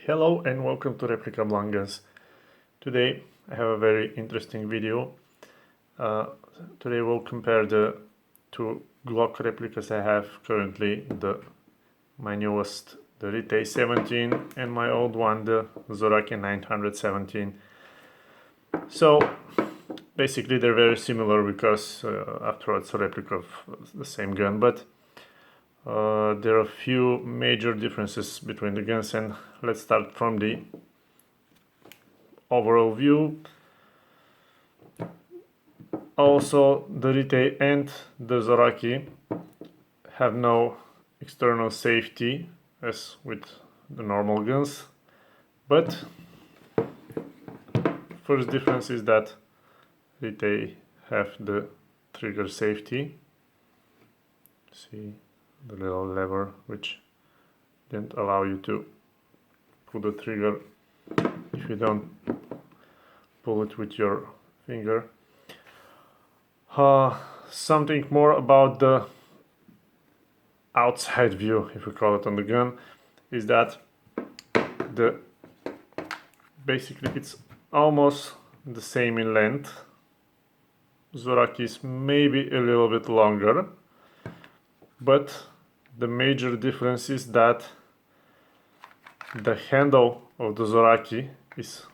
Hello and welcome to Replica Blangas. Today I have a very interesting video. Today we'll compare the two Glock replicas I have currently, my newest, the Retay 17, and my old one, the Zoraki 917. So basically they're very similar because after all it's a replica of the same gun, but there are a few major differences between the guns, and let's start from the overall view. Also, the Retay and the Zoraki have no external safety as with the normal guns, but first difference is that Retay have the trigger safety. See the little lever which didn't allow you to pull the trigger if you don't pull it with your finger. Something more about the outside view, if we call it, on the gun, is that basically it's almost the same in length. Zoraki is maybe a little bit longer, but the major difference is that the handle of the Zoraki is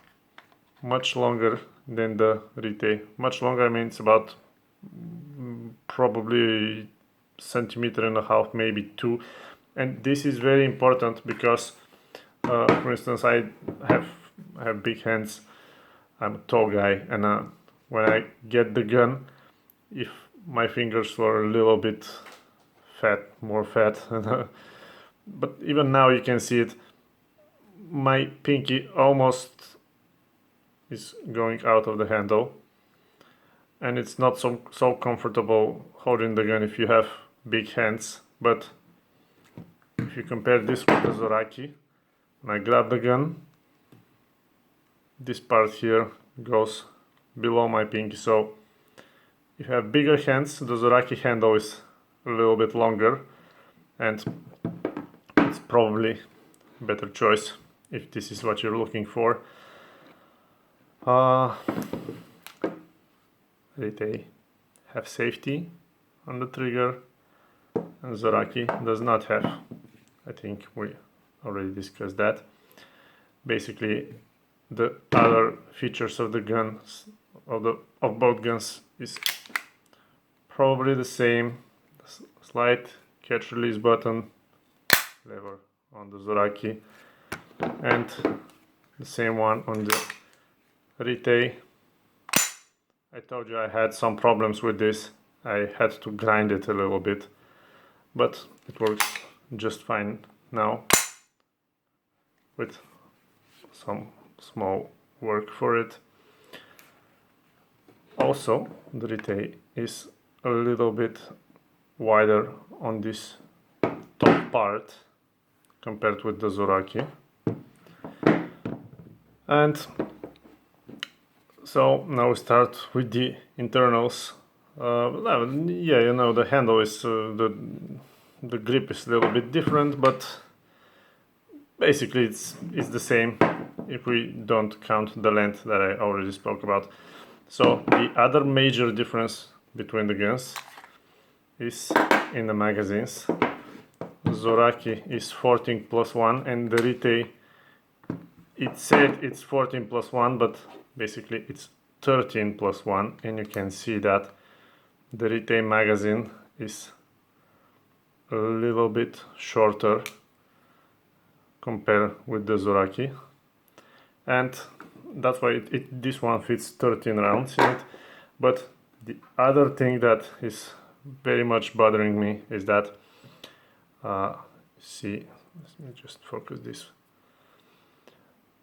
much longer than the Retay. Much longer, I mean it's about probably centimeter and a half, maybe 2. And this is very important because, for instance, I have big hands. I'm a tall guy, and when I get the gun, if my fingers were a little bit more fat, but even now you can see it, my pinky almost is going out of the handle, and it's not so comfortable holding the gun if you have big hands. But if you compare this with the Zoraki, when I grab the gun, this part here goes below my pinky, so if you have bigger hands, the Zoraki handle is a little bit longer, and it's probably a better choice if this is what you're looking for. They have safety on the trigger, and Zoraki does not have. I think we already discussed that. Basically, the other features of the guns, of both guns, is probably the same. Slight catch release button, lever on the Zoraki, and the same one on the Retay. I told you I had some problems with this. I had to grind it a little bit, but it works just fine now with some small work for it. Also, the Retay is a little bit wider on this top part compared with the Zoraki, and so now we start with the internals. Yeah, you know, the handle is the grip is a little bit different, but basically it's the same if we don't count the length that I already spoke about. So the other major difference between the guns is in the magazines. Zoraki is 14+1, and the Retay, it said it's 14+1, but basically it's 13+1, and you can see that the Retay magazine is a little bit shorter compared with the Zoraki, and that's why this one fits 13 rounds in it. But the other thing that is very much bothering me is that see, let me just focus this.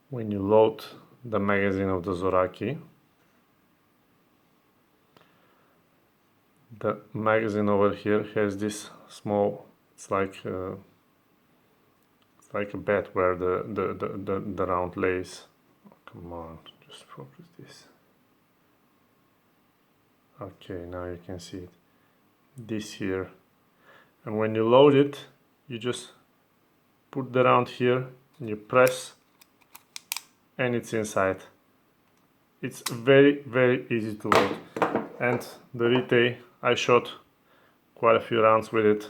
When you load the magazine of the Zoraki, the magazine over here has this small, it's like a bed where the round lays. Oh, come on, just focus this. Okay, now you can see it. This here, and when you load it, you just put the round here and you press and it's inside. It's very, very easy to load. And the Retay, I shot quite a few rounds with it.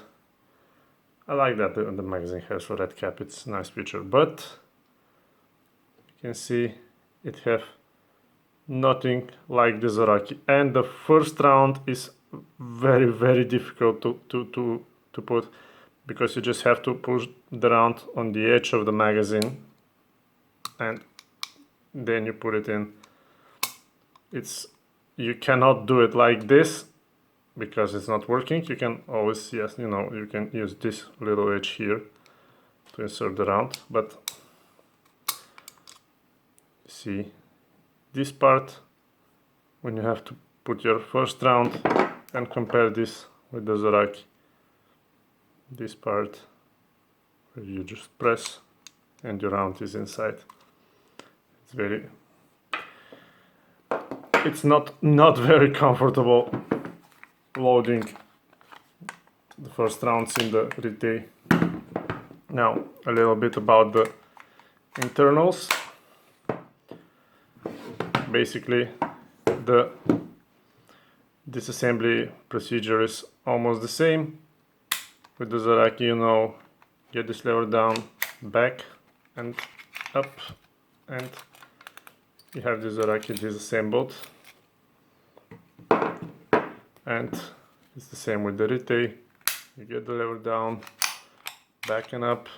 I like that the magazine has a red cap, it's a nice feature, but you can see it have nothing like the Zoraki. And the first round is very, very difficult to put, because you just have to push the round on the edge of the magazine and then you put it in. You cannot do it like this because it's not working. You can always, yes, you know, you can use this little edge here to insert the round, but see this part, when you have to put your first round and compare this with the Zoraki, this part where you just press and your round is inside. It's not very comfortable loading the first rounds in the Retay. Now a little bit about the internals. Basically the disassembly procedure is almost the same. With the Zoraki, you know, get this lever down, back and up, and you have the Zoraki disassembled. And it's the same with the Retay. You get the lever down, back and up,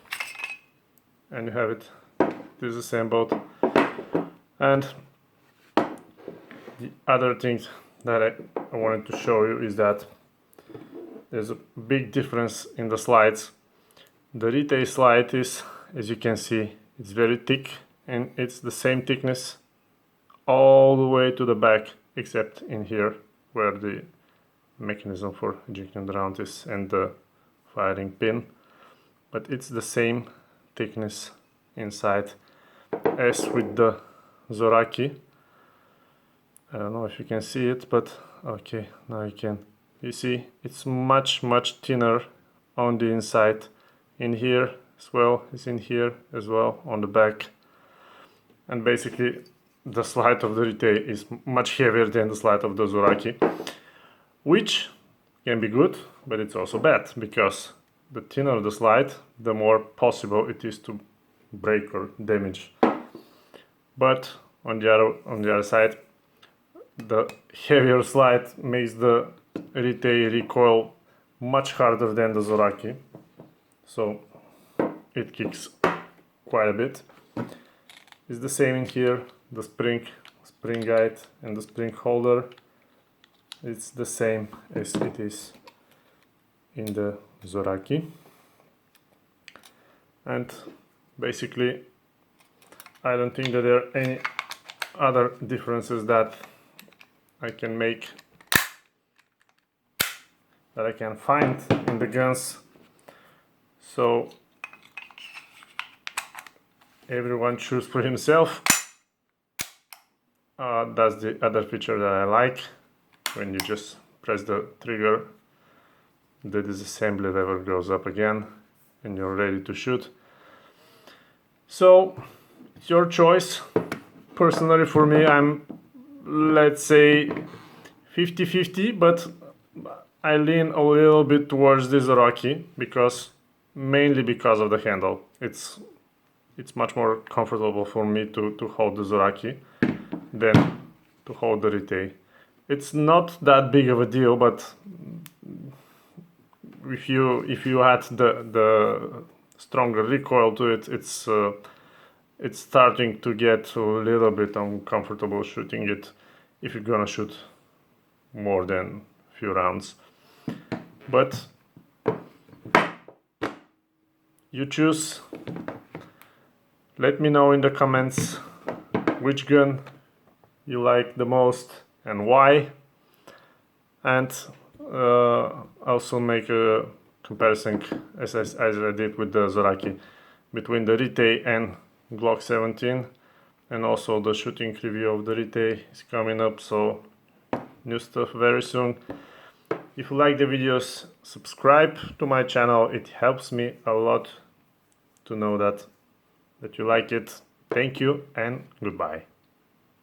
and you have it disassembled. And the other thing that I wanted to show you is that there's a big difference in the slides. The Retay slide is, as you can see, it's very thick, and it's the same thickness all the way to the back, except in here where the mechanism for ejecting the round is and the firing pin. But it's the same thickness inside as with the Zoraki. I don't know if you can see it, but okay, now you can. You see, it's much thinner on the inside. In here as well, it's in here as well on the back. And basically the slide of the Retay is much heavier than the slide of the Zoraki, which can be good, but it's also bad, because the thinner the slide, the more possible it is to break or damage. But on the other side, the heavier slide makes the Retay recoil much harder than the Zoraki, so it kicks quite a bit. It's the same in here, the spring guide and the spring holder. It's the same as it is in the Zoraki. And basically I don't think that there are any other differences that I can make, that I can find in the guns. So everyone choose for himself. That's the other feature that I like. When you just press the trigger, the disassembly lever goes up again and you're ready to shoot. So it's your choice. Personally, for me, I'm, let's say, 50-50, but I lean a little bit towards the Zoraki, mainly because of the handle. It's much more comfortable for me to hold the Zoraki than to hold the Retay. It's not that big of a deal, but if you add the stronger recoil to it, it's starting to get a little bit uncomfortable shooting it if you're gonna shoot more than a few rounds. But you choose. Let me know in the comments which gun you like the most and why, and also make a comparison as I did with the Zoraki between the Retay and Glock 17, and also the shooting review of the Retay is coming up, so new stuff very soon. If you like the videos, subscribe to my channel, it helps me a lot to know that you like it. Thank you and goodbye.